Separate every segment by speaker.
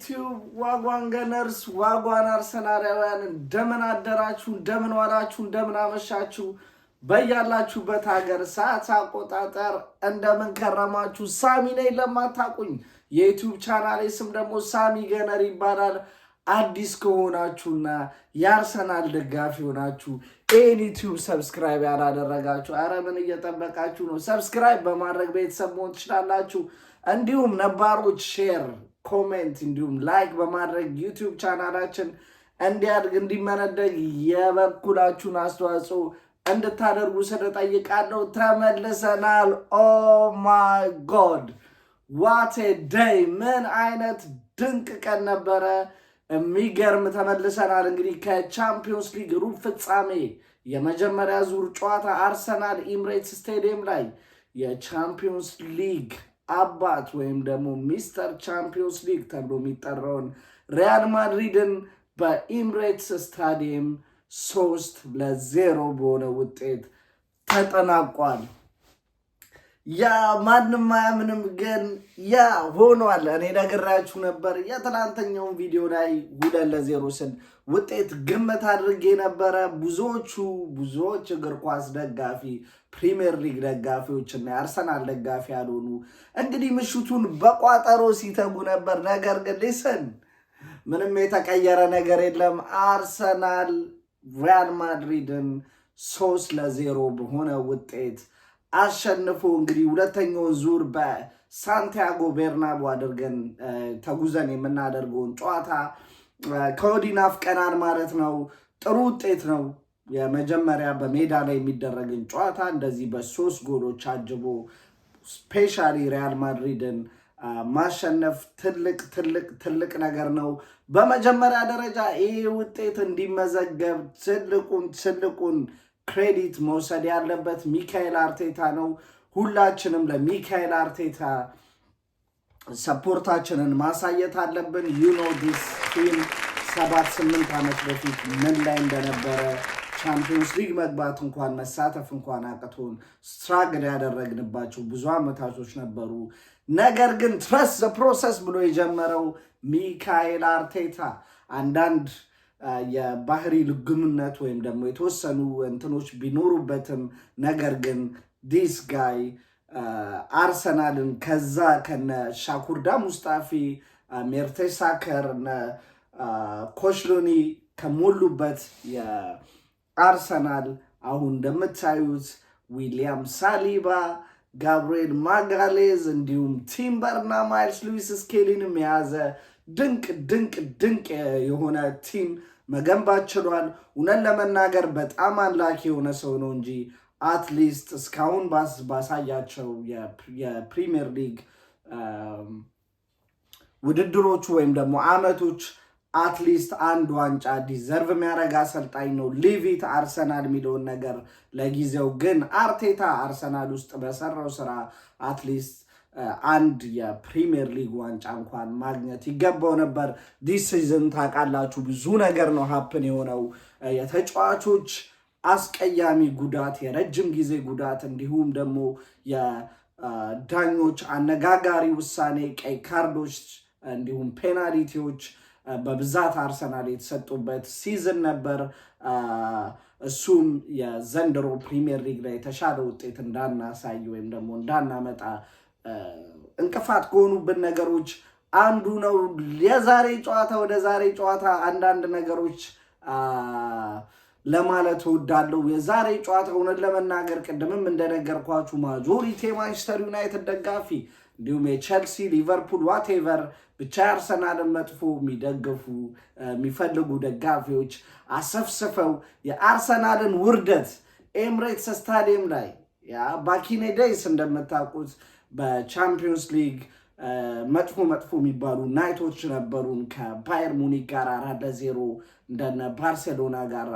Speaker 1: ዩቲዩብ ዋጓን ገነርስ ዋጓን አርሰናላውያን እንደምን አደራችሁ እንደምን ዋላችሁ እንደምን አመሻችሁ በያላችሁበት ሀገር ሰዓት አቆጣጠር እንደምን ከረማችሁ ሳሚ ነኝ ለማታቁኝ የዩቲዩብ ቻናሌ ስም ደግሞ ሳሚ ገነር ይባላል አዲስ ከሆናችሁና የአርሰናል ደጋፊ ሆናችሁ ዩቲዩብ ሰብስክራይብ ያላደረጋችሁ አረ ምን እየጠበቃችሁ ነው ሰብስክራይብ በማድረግ ቤተሰብ መሆን ትችላላችሁ እንዲሁም ነባሮች ሼር ኮሜንት እንዲሁም ላይክ በማድረግ ዩቲዩብ ቻናላችን እንዲያድግ እንዲመነደግ የበኩላችሁን አስተዋጽኦ እንድታደርጉ ስለጠይቃለሁ ተመልሰናል ኦ ማይ ጎድ ዋት ኤ ዴይ ምን አይነት ድንቅ ቀን ነበረ የሚገርም ተመልሰናል እንግዲህ ከቻምፒዮንስ ሊግ ሩብ ፍጻሜ የመጀመሪያ ዙር ጨዋታ አርሰናል ኢምሬትስ ስቴዲየም ላይ የቻምፒዮንስ ሊግ አባት ወይም ደግሞ ሚስተር ቻምፒዮንስ ሊግ ተብሎ የሚጠራውን ሪያል ማድሪድን በኢምሬትስ ስታዲየም 3-0 በሆነ ውጤት ተጠናቋል። ያ ማንም አያምንም ግን ያ ሆኗል። እኔ ነግራችሁ ነበር የትናንተኛውን ቪዲዮ ላይ 2-0 ስል ውጤት ግምት አድርጌ ነበረ። ብዙዎች እግር ኳስ ደጋፊ ፕሪሚየር ሊግ ደጋፊዎች እና የአርሰናል ደጋፊ ያልሆኑ እንግዲህ ምሽቱን በቋጠሮ ሲተጉ ነበር። ነገር ግን ሊስን ምንም የተቀየረ ነገር የለም። አርሰናል ሪያል ማድሪድን 3-0 በሆነ ውጤት አሸንፎ እንግዲህ ሁለተኛውን ዙር በሳንቲያጎ ቤርናቡ አድርገን ተጉዘን የምናደርገውን ጨዋታ ከወዲህ ናፍቀናል ማለት ነው። ጥሩ ውጤት ነው። የመጀመሪያ በሜዳ ላይ የሚደረግን ጨዋታ እንደዚህ በ3 ጎሎች አጅቦ ስፔሻሊ ሪያል ማድሪድን ማሸነፍ ትልቅ ነገር ነው። በመጀመሪያ ደረጃ ይህ ውጤት እንዲመዘገብ ትልቁን ክሬዲት መውሰድ ያለበት ሚካኤል አርቴታ ነው። ሁላችንም ለሚካኤል አርቴታ ሰፖርታችንን ማሳየት አለብን። ዲስ ቲም 7-8 ዓመት በፊት ምን ላይ እንደነበረ ቻምፒዮንስ ሊግ መግባት እንኳን መሳተፍ እንኳን አቅቶን ስትራግል ያደረግንባቸው ብዙ ዓመታቶች ነበሩ። ነገር ግን ትረስት ዘ ፕሮሰስ ብሎ የጀመረው ሚካኤል አርቴታ አንዳንድ የባህሪ ልግምነት ወይም ደግሞ የተወሰኑ እንትኖች ቢኖሩበትም ነገር ግን ዲስ ጋይ አርሰናልን ከዛ ከነ ሻኩርዳ ሙስጣፊ ሜርቴሳከር እና ኮሽሎኒ ከሞሉበት የአርሰናል አሁን እንደምታዩት ዊሊያም ሳሊባ ጋብሪኤል ማጋሌዝ እንዲሁም ቲምበርና ማይልስ ሉዊስ ስኬሊንም የያዘ ድንቅ የሆነ ቲም መገንባት ችሏል። እውነት ለመናገር በጣም አንላኪ የሆነ ሰው ነው እንጂ አትሊስት እስካሁን ባሳያቸው የፕሪሚየር ሊግ ውድድሮቹ ወይም ደግሞ አመቶች አትሊስት አንድ ዋንጫ ዲዘርቭ የሚያደርግ አሰልጣኝ ነው። ሊቪት አርሰናል የሚለውን ነገር ለጊዜው ግን አርቴታ አርሰናል ውስጥ በሰራው ስራ አትሊስት አንድ የፕሪሚየር ሊግ ዋንጫ እንኳን ማግኘት ይገባው ነበር። ዲስ ሲዝን ታውቃላችሁ ብዙ ነገር ነው ሀፕን የሆነው። የተጫዋቾች አስቀያሚ ጉዳት፣ የረጅም ጊዜ ጉዳት እንዲሁም ደግሞ የዳኞች አነጋጋሪ ውሳኔ፣ ቀይ ካርዶች እንዲሁም ፔናልቲዎች በብዛት አርሰናል የተሰጡበት ሲዝን ነበር። እሱም የዘንድሮ ፕሪሚየር ሊግ ላይ የተሻለ ውጤት እንዳናሳይ ወይም ደግሞ እንዳናመጣ እንቅፋት ከሆኑብን ነገሮች አንዱ ነው። የዛሬ ጨዋታ ወደ ዛሬ ጨዋታ አንዳንድ ነገሮች ለማለት እወዳለሁ። የዛሬ ጨዋታ እውነት ለመናገር ቅድምም እንደነገርኳችሁ ማጆሪቲ የማንቸስተር ዩናይትድ ደጋፊ እንዲሁም የቼልሲ ሊቨርፑል ዋቴቨር ብቻ አርሰናልን መጥፎ የሚደግፉ የሚፈልጉ ደጋፊዎች አሰፍስፈው የአርሰናልን ውርደት ኤምሬትስ ስታዲየም ላይ ባኪኔ ዴይስ እንደምታውቁት በቻምፒዮንስ ሊግ መጥፎ የሚባሉ ናይቶች ነበሩን። ከባየር ሙኒክ ጋር 4-0 እንደነ ባርሴሎና ጋር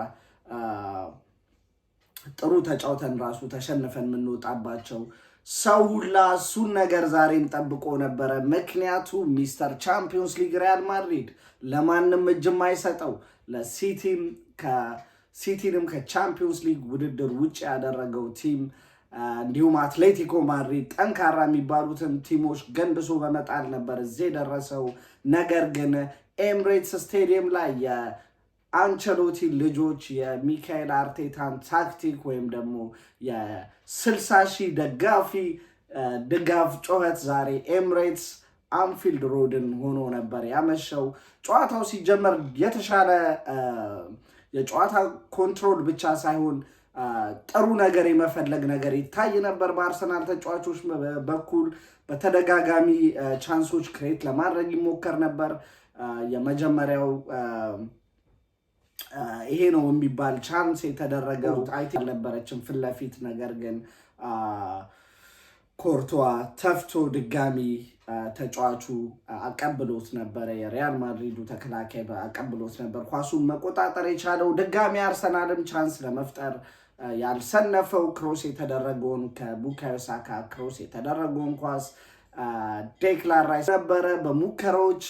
Speaker 1: ጥሩ ተጫውተን ራሱ ተሸንፈን የምንወጣባቸው ሰው ሁላ እሱን ነገር ዛሬም ጠብቆ ነበረ። ምክንያቱ ሚስተር ቻምፒዮንስ ሊግ ሪያል ማድሪድ ለማንም እጅ የማይሰጠው ለሲቲንም ከቻምፒዮንስ ሊግ ውድድር ውጭ ያደረገው ቲም እንዲሁም አትሌቲኮ ማድሪድ ጠንካራ የሚባሉትን ቲሞች ገንብሶ በመጣል ነበር እዚህ ደረሰው። ነገር ግን ኤምሬትስ ስቴዲየም ላይ የአንቸሎቲ ልጆች የሚካኤል አርቴታን ታክቲክ ወይም ደግሞ የ60,000 ደጋፊ ድጋፍ ጩኸት ዛሬ ኤምሬትስ አንፊልድ ሮድን ሆኖ ነበር ያመሸው። ጨዋታው ሲጀመር የተሻለ የጨዋታ ኮንትሮል ብቻ ሳይሆን ጥሩ ነገር የመፈለግ ነገር ይታይ ነበር በአርሰናል ተጫዋቾች በኩል። በተደጋጋሚ ቻንሶች ክሬት ለማድረግ ይሞከር ነበር። የመጀመሪያው ይሄ ነው የሚባል ቻንስ የተደረገው አይቲ አልነበረችም ፊት ለፊት። ነገር ግን ኮርቷ ተፍቶ ድጋሚ ተጫዋቹ አቀብሎት ነበረ። የሪያል ማድሪዱ ተከላካይ አቀብሎት ነበር ኳሱን መቆጣጠር የቻለው። ድጋሚ አርሰናልም ቻንስ ለመፍጠር ያልሰነፈው ክሮስ የተደረገውን ከቡካዮ ሳካ ክሮስ የተደረገውን ኳስ ዴክላን ራይስ ነበረ። በሙከራዎች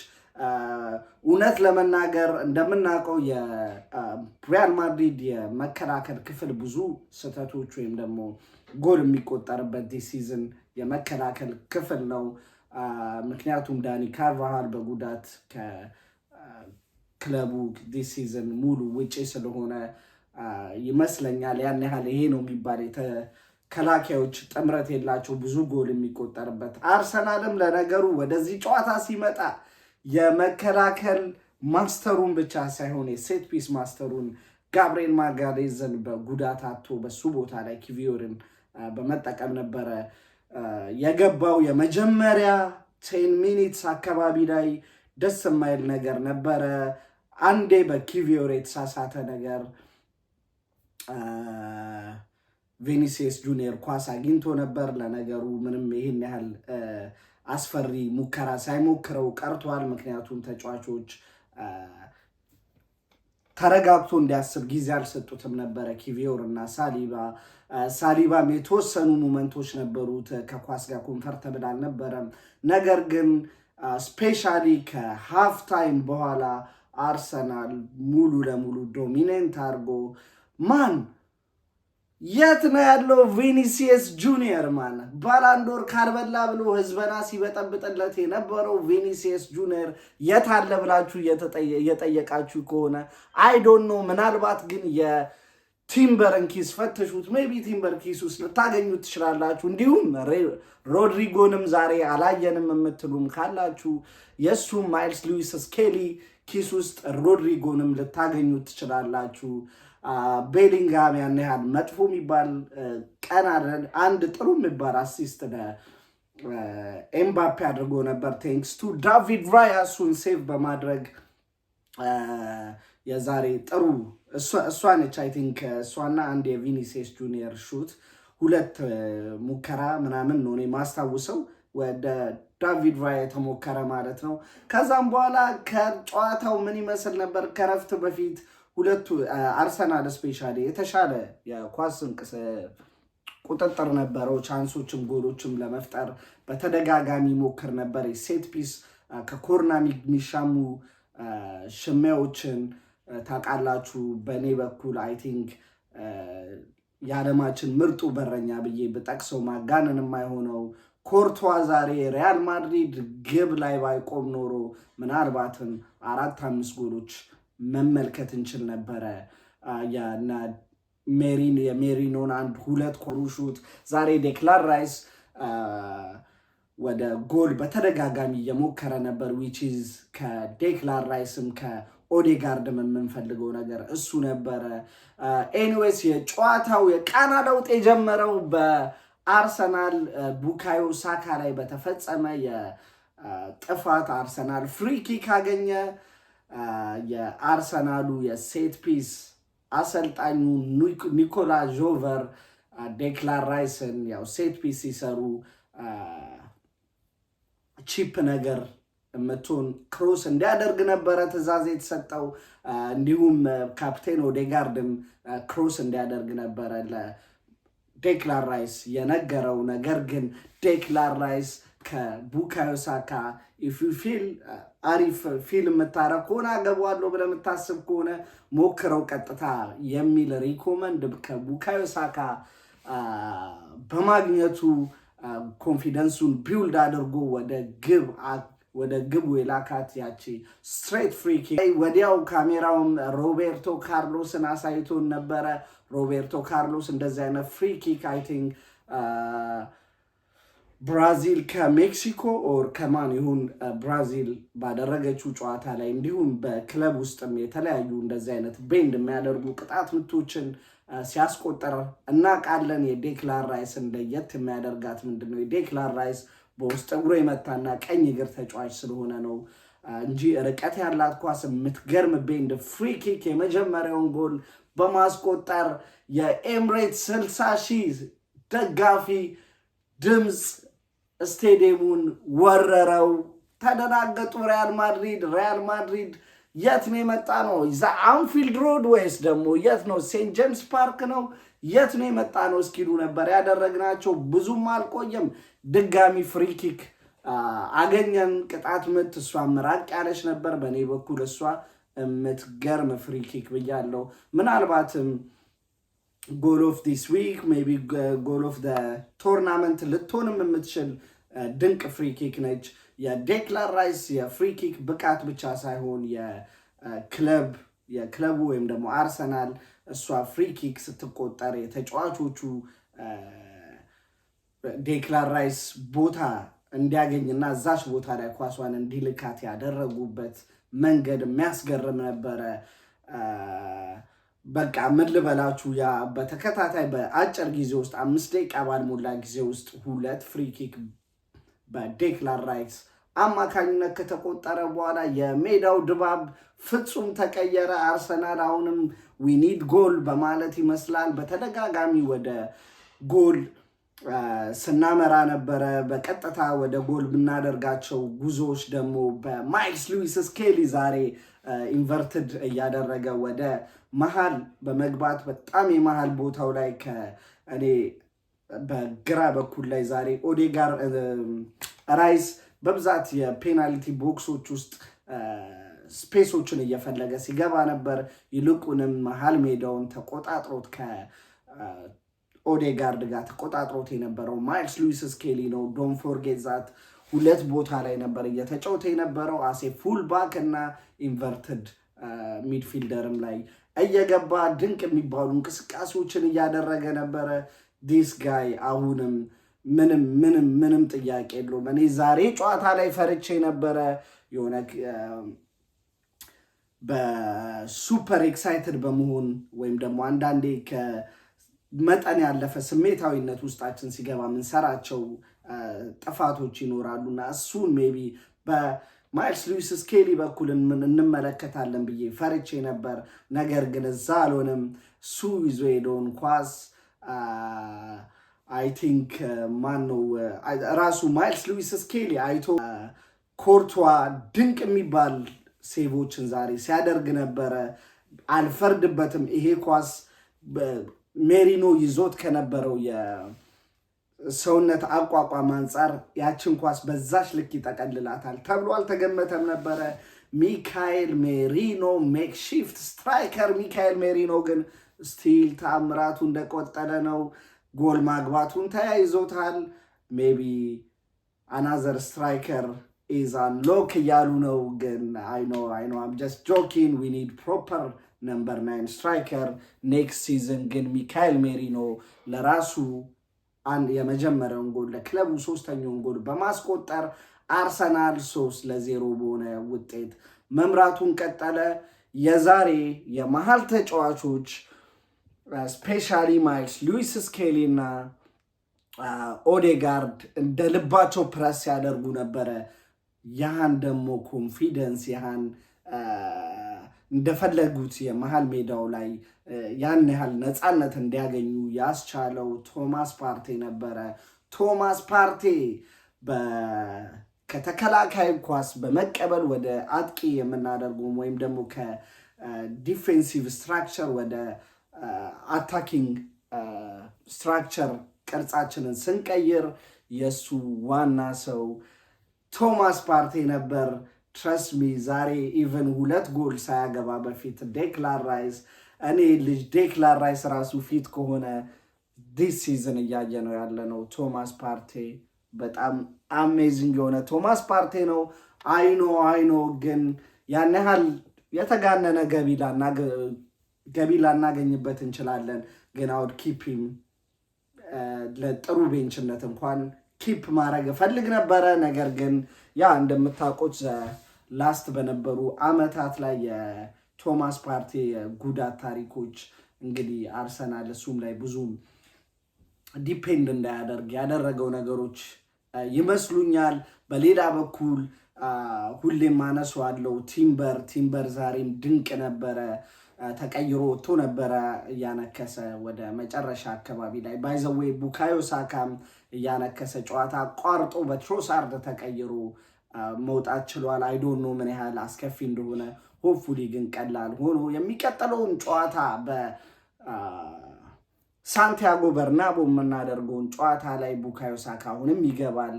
Speaker 1: እውነት ለመናገር እንደምናውቀው የሪያል ማድሪድ የመከላከል ክፍል ብዙ ስህተቶች ወይም ደግሞ ጎል የሚቆጠርበት ዲስ ሲዝን የመከላከል ክፍል ነው። ምክንያቱም ዳኒ ካርቫሃል በጉዳት ከክለቡ ዲስ ሲዝን ሙሉ ውጪ ስለሆነ ይመስለኛል ያን ያህል ይሄ ነው የሚባል ተከላካዮች ጥምረት የላቸው ብዙ ጎል የሚቆጠርበት። አርሰናልም ለነገሩ ወደዚህ ጨዋታ ሲመጣ የመከላከል ማስተሩን ብቻ ሳይሆን የሴት ፒስ ማስተሩን ጋብርኤል ማጋሌዝን በጉዳት አጥቶ በሱ ቦታ ላይ ኪቪዮርን በመጠቀም ነበረ የገባው። የመጀመሪያ 10 ሚኒትስ አካባቢ ላይ ደስ የማይል ነገር ነበረ። አንዴ በኪቪዮር የተሳሳተ ነገር ቪኒሲየስ ጁኒየር ኳስ አግኝቶ ነበር። ለነገሩ ምንም ይህን ያህል አስፈሪ ሙከራ ሳይሞክረው ቀርቷል። ምክንያቱም ተጫዋቾች ተረጋግቶ እንዲያስብ ጊዜ አልሰጡትም ነበረ ኪቪዮር እና ሳሊባም የተወሰኑ ሞመንቶች ነበሩት ከኳስ ጋር ኮንፈርተብል አልነበረም። ነገር ግን ስፔሻሊ ከሃፍ ታይም በኋላ አርሰናል ሙሉ ለሙሉ ዶሚኔንት አድርጎ የት ነው ያለው ቪኒሲየስ ጁኒየር? ባላንዶር ካልበላ ብሎ ህዝበና ሲበጠብጥለት የነበረው ቪኒሲየስ ጁኒየር የት አለ ብላችሁ እየጠየቃችሁ ከሆነ አይዶን ነው። ምናልባት ግን የቲምበርን ኪስ ፈትሹት። ሜቢ ቲምበር ኪስ ውስጥ ልታገኙት ትችላላችሁ። እንዲሁም ሮድሪጎንም ዛሬ አላየንም የምትሉም ካላችሁ የእሱም ማይልስ ሉዊስ ስኬሊ ኪስ ውስጥ ሮድሪጎንም ልታገኙት ትችላላችሁ። ቤሊንግሃም ያን ያህል መጥፎ የሚባል ቀን አለን። አንድ ጥሩ የሚባል አሲስት ኤምባፔ አድርጎ ነበር ቴንክስ ቱ ዳቪድ ራያ እሱን ሴቭ በማድረግ የዛሬ ጥሩ እሷ ነች። አይ ቲንክ እሷና አንድ የቪኒሲየስ ጁኒየር ሹት 2 ሙከራ ምናምን ነው እኔ ማስታውሰው ወደ ዳቪድ ራያ የተሞከረ ማለት ነው። ከዛም በኋላ ከጨዋታው ምን ይመስል ነበር ከረፍት በፊት ሁለቱ አርሰናል ስፔሻሊ የተሻለ የኳስ ቁጥጥር ነበረው። ቻንሶችም ጎሎችም ለመፍጠር በተደጋጋሚ ሞክር ነበር። ሴት ፒስ ከኮርና የሚሻሙ ሽሚያዎችን ታውቃላችሁ። በእኔ በኩል አይ ቲንክ የዓለማችን ምርጡ በረኛ ብዬ ብጠቅሰው ማጋነን የማይሆነው ኮርቷ ዛሬ ሪያል ማድሪድ ግብ ላይ ባይቆም ኖሮ ምናልባትም 4-5 ጎሎች መመልከት እንችል ነበረ። የሜሪኖን 1-2 ኮሩሹት ዛሬ ዴክላን ራይስ ወደ ጎል በተደጋጋሚ እየሞከረ ነበር። ዊችዝ ከዴክላን ራይስም ከኦዴጋርድም የምንፈልገው ነገር እሱ ነበረ። ኤኒዌይስ የጨዋታው የቃና ለውጥ የጀመረው በአርሰናል ቡካዮ ሳካ ላይ በተፈጸመ የጥፋት አርሰናል ፍሪኪክ አገኘ። የአርሰናሉ የሴት ፒስ አሰልጣኙ ኒኮላ ጆቨር ዴክላን ራይስን ያው ሴት ፒስ ሲሰሩ ቺፕ ነገር የምትሆን ክሮስ እንዲያደርግ ነበረ ትዕዛዝ የተሰጠው። እንዲሁም ካፕቴን ኦዴጋርድም ክሮስ እንዲያደርግ ነበረ ለዴክላን ራይስ የነገረው። ነገር ግን ዴክላን ራይስ ከቡካዮ ሳካ ኢፍ ዩ ፊል አሪፍ ፊልም የምታረግ ከሆነ አገባዋለሁ ብለህ የምታስብ ከሆነ ሞክረው ቀጥታ የሚል ሪኮመንድ ከቡካዮ ሳካ በማግኘቱ ኮንፊደንሱን ቢውልድ አድርጎ ወደ ግቡ የላካት ያቺ ስትሬት ፍሪ ኪክ ወዲያው ካሜራውም ሮቤርቶ ካርሎስን አሳይቶን ነበረ። ሮቤርቶ ካርሎስ እንደዚህ አይነት ፍሪ ኪክ አይ ቲንክ ብራዚል ከሜክሲኮ ኦር ከማን ይሁን ብራዚል ባደረገችው ጨዋታ ላይ እንዲሁም በክለብ ውስጥም የተለያዩ እንደዚህ አይነት ቤንድ የሚያደርጉ ቅጣት ምቶችን ሲያስቆጠር እናውቃለን። የዴክላን ራይስን ለየት የሚያደርጋት ምንድነው? የዴክላን ራይስ በውስጥ እግሩ የመታና ቀኝ እግር ተጫዋች ስለሆነ ነው እንጂ ርቀት ያላት ኳስ የምትገርም ቤንድ ፍሪ ኪክ የመጀመሪያውን ጎል በማስቆጠር የኤምሬትስ 60,000 ደጋፊ ድምፅ ስቴዲየሙን ወረረው። ተደናገጡ። ሪያል ማድሪድ የት ነው የመጣ ነው? አንፊልድ ሮድ ወይስ ደግሞ የት ነው? ሴንት ጄምስ ፓርክ ነው? የት ነው የመጣ ነው እስኪሉ ነበር ያደረግናቸው። ብዙም አልቆየም፣ ድጋሚ ፍሪኪክ አገኘን። ቅጣት ምት እሷ ምራቅ ያለች ነበር። በእኔ በኩል እሷ የምትገርም ፍሪኪክ ብያለው። ምናልባትም ጎል ኦፍ ዲስ ዊክ ሜቢ ጎል ኦፍ ቶርናመንት ልትሆንም የምትችል ድንቅ ፍሪኪክ ነች። የዴክላን ራይስ የፍሪኪክ ብቃት ብቻ ሳይሆን የክለቡ ወይም ደግሞ አርሰናል እሷ ፍሪኪክ ስትቆጠር የተጫዋቾቹ ዴክላን ራይስ ቦታ እንዲያገኝና እዛች ቦታ ላይ ኳሷን እንዲልካት ያደረጉበት መንገድ የሚያስገርም ነበረ። በቃ ምን ልበላችሁ፣ ያ በተከታታይ በአጭር ጊዜ ውስጥ 5 ደቂቃ ባልሞላ ጊዜ ውስጥ 2 ፍሪኪክ በዴክላን ራይስ አማካኝነት ከተቆጠረ በኋላ የሜዳው ድባብ ፍጹም ተቀየረ። አርሰናል አሁንም ዊኒድ ጎል በማለት ይመስላል በተደጋጋሚ ወደ ጎል ስናመራ ነበረ። በቀጥታ ወደ ጎል ብናደርጋቸው ጉዞዎች ደግሞ በማይልስ ሉዊስ ስኬሊ ዛሬ ኢንቨርትድ እያደረገ ወደ መሃል በመግባት በጣም የመሃል ቦታው ላይ እኔ በግራ በኩል ላይ ዛሬ ኦዴጋር ራይስ በብዛት የፔናልቲ ቦክሶች ውስጥ ስፔሶችን እየፈለገ ሲገባ ነበር። ይልቁንም መሃል ሜዳውን ተቆጣጥሮት ከኦዴጋርድ ጋር ተቆጣጥሮት የነበረው ማይልስ ሉዊስ ስኬሊ ነው። ዶን ፎርጌት ዛት 2 ቦታ ላይ ነበር እየተጫወተ የነበረው አሴ ፉል ባክ እና ኢንቨርትድ ሚድፊልደርም ላይ እየገባ ድንቅ የሚባሉ እንቅስቃሴዎችን እያደረገ ነበረ። ዲስ ጋይ አሁንም ምንም ጥያቄ የለውም። እኔ ዛሬ ጨዋታ ላይ ፈርቼ ነበረ። የሆነ በሱፐር ኤክሳይትድ በመሆን ወይም ደግሞ አንዳንዴ ከመጠን ያለፈ ስሜታዊነት ውስጣችን ሲገባ ምንሰራቸው ጥፋቶች ይኖራሉና እሱን ሜቢ በማይልስ ሉዊስ ስኬሊ በኩል እንመለከታለን ብዬ ፈርቼ ነበር። ነገር ግን እዛ አልሆነም። እሱ ይዞ ሄደውን ኳስ አይ ቲንክ ማነው ራሱ ማይልስ ሉዊስ ስኬሊ አይቶ ኮርቷ ድንቅ የሚባል ሴቮችን ዛሬ ሲያደርግ ነበረ። አልፈርድበትም። ይሄ ኳስ ሜሪኖ ይዞት ከነበረው የሰውነት አቋቋም አንጻር ያችን ኳስ በዛች ልክ ይጠቀልላታል ተብሎ አልተገመተም ነበረ። ሚካኤል ሜሪኖ ሜክሺፍት ስትራይከር ሚካኤል ሜሪኖ ግን ስቲል ተአምራቱ እንደቆጠለ ነው። ጎል ማግባቱን ተያይዞታል። ሜቢ አናዘር ስትራይከር ኢዛን ሎክ እያሉ ነው። ግን አይኖ አም ጀስት ጆኪንግ ዊ ኒድ ፕሮፐር ነምበር 9 ስትራይከር ኔክስት ሲዝን። ግን ሚካኤል ሜሪኖ ለራሱ የመጀመሪያውን ጎል ለክለቡ 3ኛውን ጎል በማስቆጠር አርሰናል 3-0 በሆነ ውጤት መምራቱን ቀጠለ። የዛሬ የመሃል ተጫዋቾች ስፔሻሊ ማይልስ ሉዊስ ስኬሊ እና ኦዴጋርድ እንደ ልባቸው ፕረስ ያደርጉ ነበረ። ያህን ደግሞ ኮንፊደንስ ያህን እንደፈለጉት የመሃል ሜዳው ላይ ያን ያህል ነፃነት እንዲያገኙ ያስቻለው ቶማስ ፓርቴ ነበረ። ቶማስ ፓርቴ ከተከላካይ ኳስ በመቀበል ወደ አጥቂ የምናደርገው ወይም ደግሞ ከዲፌንሲቭ ስትራክቸር ወደ አታኪንግ ስትራክቸር ቅርጻችንን ስንቀይር የሱ ዋና ሰው ቶማስ ፓርቴ ነበር። ትረስሚ ዛሬ ኢቨን 2 ጎል ሳያገባ በፊት ዴክላን ራይስ እኔ ልጅ ዴክላን ራይስ ራሱ ፊት ከሆነ ዲስ ሲዝን እያየ ነው ያለነው። ቶማስ ፓርቴ በጣም አሜዚንግ የሆነ ቶማስ ፓርቴ ነው። አይኖ ግን ያን ያህል የተጋነነ ገቢ ላናገኝበት እንችላለን። ግን አውድ ኪፒም ለጥሩ ቤንችነት እንኳን ኪፕ ማድረግ እፈልግ ነበረ። ነገር ግን ያ እንደምታውቁት ላስት በነበሩ አመታት ላይ የቶማስ ፓርቴ ጉዳት ታሪኮች እንግዲህ አርሰናል እሱም ላይ ብዙም ዲፔንድ እንዳያደርግ ያደረገው ነገሮች ይመስሉኛል። በሌላ በኩል ሁሌም አነሳዋለሁ ቲምበር ዛሬም ድንቅ ነበረ። ተቀይሮ ወጥቶ ነበረ እያነከሰ ወደ መጨረሻ አካባቢ ላይ ባይዘዌ ቡካዮ ሳካም እያነከሰ ጨዋታ አቋርጦ በትሮሳርድ ተቀይሮ መውጣት ችሏል። አይዶኖ ምን ያህል አስከፊ እንደሆነ ሆፕፉሊ ግን ቀላል ሆኖ የሚቀጥለውን ጨዋታ በሳንቲያጎ በርናቦ የምናደርገውን ጨዋታ ላይ ቡካዮ ሳካ አሁንም ይገባል።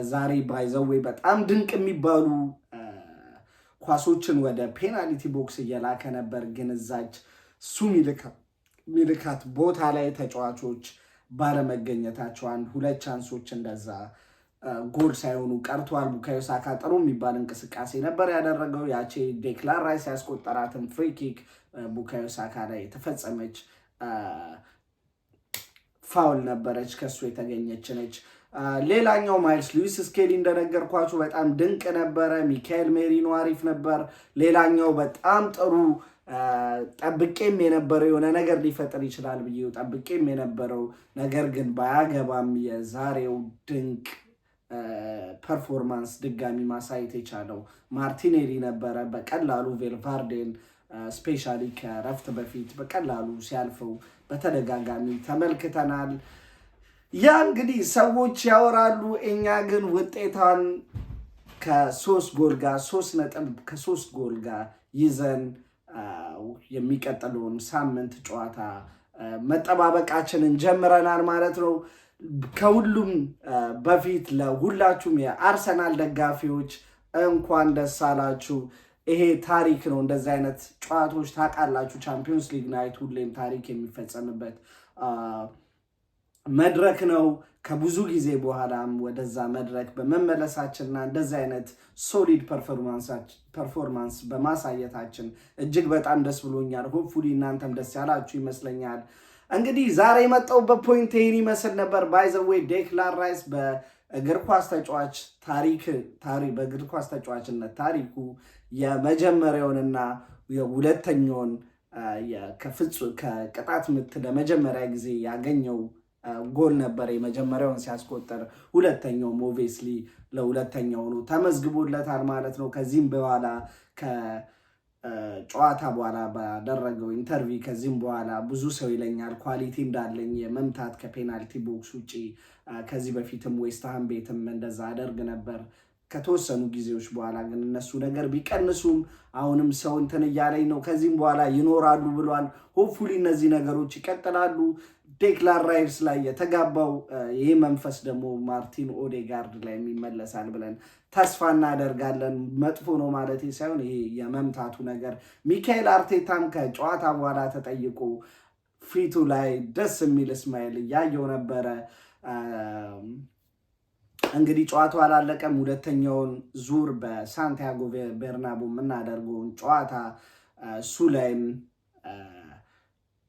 Speaker 1: ዛሬ ባይዘዌ በጣም ድንቅ የሚባሉ ኳሶችን ወደ ፔናልቲ ቦክስ እየላከ ነበር። ግን እዛች እሱ ሚልካት ቦታ ላይ ተጫዋቾች ባለመገኘታቸው ሁለት ቻንሶች እንደዛ ጎል ሳይሆኑ ቀርቷል። ቡካዮ ሳካ ጥሩ የሚባል እንቅስቃሴ ነበር ያደረገው። ያቺ ዴክላን ራይስ ያስቆጠራትን ፍሪ ኪክ ቡካዮ ሳካ ላይ የተፈጸመች ፋውል ነበረች፣ ከሱ የተገኘች ነች። ሌላኛው ማይልስ ሉዊስ ስኬሊ እንደነገርኳችሁ በጣም ድንቅ ነበረ። ሚካኤል ሜሪኖ አሪፍ ነበር። ሌላኛው በጣም ጥሩ ጠብቄም የነበረው የሆነ ነገር ሊፈጥር ይችላል ብዬ ጠብቄም የነበረው ነገር ግን ባያገባም የዛሬው ድንቅ ፐርፎርማንስ ድጋሚ ማሳየት የቻለው ማርቲኔሊ ነበረ። በቀላሉ ቬልቫርዴን ስፔሻሊ ከረፍት በፊት በቀላሉ ሲያልፈው በተደጋጋሚ ተመልክተናል። ያ እንግዲህ ሰዎች ያወራሉ፣ እኛ ግን ውጤቷን ከ3 ጎል ጋር ይዘን የሚቀጥለውን ሳምንት ጨዋታ መጠባበቃችንን ጀምረናል ማለት ነው። ከሁሉም በፊት ለሁላችሁም የአርሰናል ደጋፊዎች እንኳን ደስ አላችሁ። ይሄ ታሪክ ነው። እንደዚህ አይነት ጨዋታዎች ታውቃላችሁ፣ ቻምፒዮንስ ሊግ ናይት ሁሌም ታሪክ የሚፈጸምበት መድረክ ነው። ከብዙ ጊዜ በኋላም ወደዛ መድረክ በመመለሳችንና እንደዚህ አይነት ሶሊድ ፐርፎርማንስ በማሳየታችን እጅግ በጣም ደስ ብሎኛል። ሆፕፉሊ እናንተም ደስ ያላችሁ ይመስለኛል። እንግዲህ ዛሬ የመጣሁበት ፖይንት ይህን ይመስል ነበር። ባይዘዌይ ዴክላን ራይስ በእግር ኳስ ተጫዋችነት ታሪኩ የመጀመሪያውንና የሁለተኛውን ከቅጣት ምት ለመጀመሪያ ጊዜ ያገኘው ጎል ነበር። የመጀመሪያውን ሲያስቆጠር ሁለተኛው ኦብቪየስሊ ለሁለተኛው ነው ተመዝግቦለታል ማለት ነው። ከዚህም በኋላ ጨዋታ በኋላ ባደረገው ኢንተርቪው ከዚህም በኋላ ብዙ ሰው ይለኛል ኳሊቲ እንዳለኝ የመምታት ከፔናልቲ ቦክስ ውጪ ከዚህ በፊትም ዌስትሃም ቤትም እንደዛ አደርግ ነበር። ከተወሰኑ ጊዜዎች በኋላ ግን እነሱ ነገር ቢቀንሱም አሁንም ሰው እንትን እያለኝ ነው፣ ከዚህም በኋላ ይኖራሉ ብሏል። ሆፕፉሊ እነዚህ ነገሮች ይቀጥላሉ። ዴክላን ራይስ ላይ የተጋባው ይህ መንፈስ ደግሞ ማርቲን ኦዴጋርድ ላይ የሚመለሳል ብለን ተስፋ እናደርጋለን። መጥፎ ነው ማለት ሳይሆን ይሄ የመምታቱ ነገር። ሚካኤል አርቴታም ከጨዋታ በኋላ ተጠይቆ ፊቱ ላይ ደስ የሚል እስማኤል እያየው ነበረ። እንግዲህ ጨዋታው አላለቀም። ሁለተኛውን ዙር በሳንቲያጎ ቤርናቦ የምናደርገውን ጨዋታ እሱ ላይም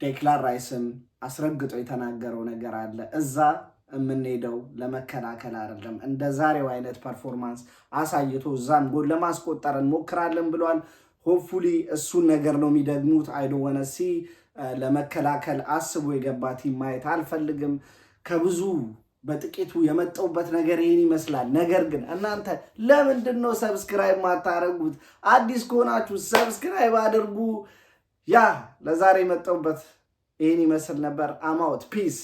Speaker 1: ዴክላን ራይስም አስረግጦ የተናገረው ነገር አለ። እዛ የምንሄደው ለመከላከል አይደለም፣ እንደ ዛሬው አይነት ፐርፎርማንስ አሳይቶ እዛም ጎል ለማስቆጠር እንሞክራለን ብሏል። ሆፕፉሊ እሱን ነገር ነው የሚደግሙት። አይዶወነሲ ለመከላከል አስቦ የገባ ቲም ማየት አልፈልግም። ከብዙ በጥቂቱ የመጣውበት ነገር ይህን ይመስላል። ነገር ግን እናንተ ለምንድን ነው ሰብስክራይብ ማታረጉት? አዲስ ከሆናችሁ ሰብስክራይብ አድርጉ። ያ ለዛሬ የመጣውበት ይህን ይመስል ነበር። አማውት ፒስ